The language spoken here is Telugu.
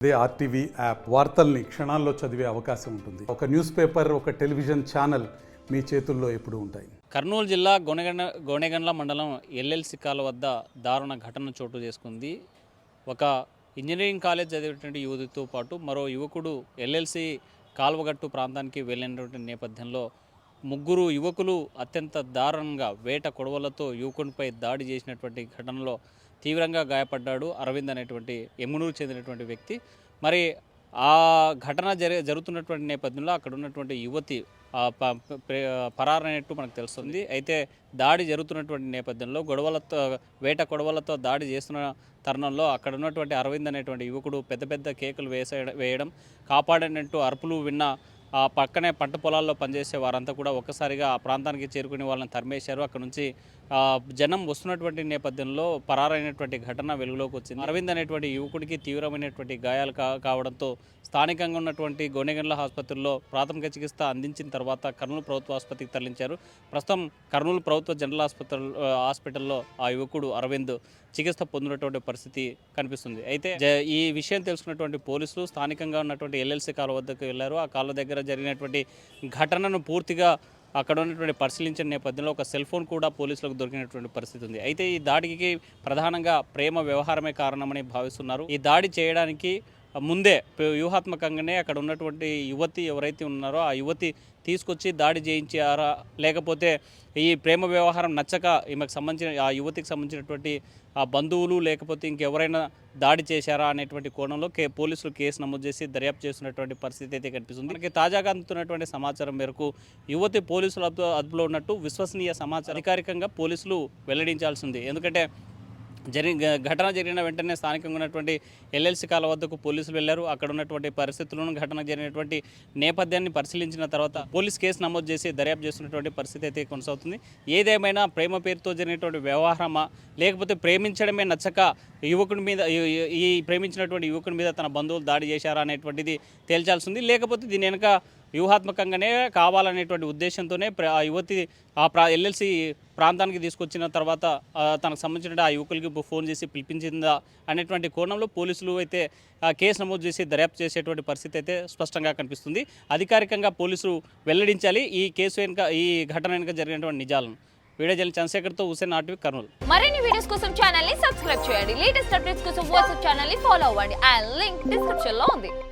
ఇదే ఆర్టీవీ యాప్ వార్తల్ని క్షణాల్లో చదివే అవకాశం ఉంటుంది. ఒక న్యూస్ పేపర్, ఒక టెలివిజన్ ఛానల్ మీ చేతుల్లో ఎప్పుడూ ఉంటాయి. కర్నూలు జిల్లా గోనెగండ్ల మండలం ఎల్ఎల్సి కాలువ వద్ద దారుణ ఘటన చోటు చేసుకుంది. ఒక ఇంజనీరింగ్ కాలేజ్ చదివేటువంటి యువతితో పాటు మరో యువకుడు ఎల్ఎల్సి కాలువగట్టు ప్రాంతానికి వెళ్ళినటువంటి నేపథ్యంలో ముగ్గురు యువకులు అత్యంత దారుణంగా వేట కొడవలతో యువకునిపై దాడి చేసినటువంటి ఘటనలో తీవ్రంగా గాయపడ్డాడు అరవింద్ అనేటువంటి ఎమ్మునూరు చెందినటువంటి వ్యక్తి. మరి ఆ ఘటన జరుగుతున్నటువంటి నేపథ్యంలో అక్కడ ఉన్నటువంటి యువతి పరారైనట్టు మనకు తెలుస్తుంది. అయితే దాడి జరుగుతున్నటువంటి నేపథ్యంలో వేట కొడవలతో దాడి చేస్తున్న తరుణంలో అక్కడ ఉన్నటువంటి అరవింద్ అనేటువంటి యువకుడు పెద్ద పెద్ద కేకులు వేయడం, కాపాడినట్టు అరుపులు విన్న ఆ పక్కనే పంట పొలాల్లో పనిచేసే వారంతా కూడా ఒక్కసారిగా ఆ ప్రాంతానికి చేరుకుని వాళ్ళని తరిమేశారు. అక్కడ నుంచి జనం వస్తున్నటువంటి నేపథ్యంలో పరారైనటువంటి ఘటన వెలుగులోకి వచ్చింది. అరవింద్ అనేటువంటి యువకుడికి తీవ్రమైనటువంటి గాయాలు కావడంతో స్థానికంగా ఉన్నటువంటి గోనెగండ్ల ఆసుపత్రిలో ప్రాథమిక చికిత్స అందించిన తర్వాత కర్నూలు ప్రభుత్వ ఆసుపత్రికి తరలించారు. ప్రస్తుతం కర్నూలు ప్రభుత్వ జనరల్ హాస్పిటల్లో ఆ యువకుడు అరవింద్ చికిత్స పొందినటువంటి పరిస్థితి కనిపిస్తుంది. అయితే ఈ విషయం తెలుసుకున్నటువంటి పోలీసులు స్థానికంగా ఉన్నటువంటి ఎల్ఎల్సి కాలువ వద్దకు వెళ్లారు. ఆ కాలువ దగ్గర జరిగినటువంటి ఘటనను పూర్తిగా అక్కడ ఉన్నటువంటి పరిశీలించిన నేపథ్యంలో ఒక సెల్ ఫోన్ కూడా పోలీసులకు దొరికినటువంటి పరిస్థితి ఉంది. అయితే ఈ దాడికి ప్రధానంగా ప్రేమ వ్యవహారమే కారణమని భావిస్తున్నారు. ఈ దాడి చేయడానికి ముందే వ్యూహాత్మకంగానే అక్కడ ఉన్నటువంటి యువతి ఎవరైతే ఉన్నారో ఆ యువతి తీసుకొచ్చి దాడి చేయించారా, లేకపోతే ఈ ప్రేమ వ్యవహారం నచ్చక ఈమెకు సంబంధించిన ఆ యువతికి సంబంధించినటువంటి ఆ బంధువులు లేకపోతే ఇంకెవరైనా దాడి చేశారా అనేటువంటి కోణంలో పోలీసులు కేసు నమోదు చేసి దర్యాప్తు చేస్తున్నటువంటి పరిస్థితి అయితే కనిపిస్తుంది. మనకి తాజాగా అందుతున్నటువంటి సమాచారం మేరకు యువతి పోలీసుల అదుపులో ఉన్నట్టు విశ్వసనీయ సమాచారం అధికారికంగా పోలీసులు వెల్లడించాల్సింది. ఎందుకంటే ఘటన జరిగిన వెంటనే స్థానికంగా ఉన్నటువంటి ఎల్ఎల్సి కాలువ వద్దకు పోలీసులు వెళ్లారు. అక్కడ ఉన్నటువంటి పరిస్థితులను, ఘటన జరిగినటువంటి నేపథ్యాన్ని పరిశీలించిన తర్వాత పోలీస్ కేసు నమోదు చేసి దర్యాప్తు చేస్తున్నటువంటి పరిస్థితి అయితే కొనసాగుతుంది. ఏదేమైనా ప్రేమ పేరుతో జరిగినటువంటి వ్యవహారమా, లేకపోతే ప్రేమించడమే నచ్చక యువకుడి మీద ఈ ప్రేమించినటువంటి యువకుడి మీద తన బంధువులు దాడి చేశారా అనేటువంటిది తేల్చాల్సింది. లేకపోతే దీని వెనుక వ్యూహాత్మకంగానే కావాలనేటువంటి ఉద్దేశంతోనే ఆ యువతి ఎల్ఎల్సి ప్రాంతానికి తీసుకొచ్చిన తర్వాత తనకు సంబంధించిన ఆ యువకులకి ఫోన్ చేసి పిలిపించిందా అనేటువంటి కోణంలో పోలీసులు అయితే కేసు నమోదు చేసి దర్యాప్తు చేసేటువంటి పరిస్థితి అయితే స్పష్టంగా కనిపిస్తుంది. అధికారికంగా పోలీసులు వెల్లడించాలి ఈ కేసు వెనుక, ఈ ఘటన వెనుక జరిగినటువంటి నిజాలను. వీడియో జర్నలిస్ట్ చంద్రశేఖర్తో హుసేన్, ఆర్టీవీ, కర్నూలు. మరిన్ని వీడియోస్ కోసం ఛానల్ ని సబ్స్క్రైబ్ చేయండి. లేటెస్ట్ అప్డేట్స్ కోసం వాట్సాప్ ఛానల్ ని ఫాలో అవ్వండి. ఆ లింక్ డిస్క్రిప్షన్ లో ఉంది.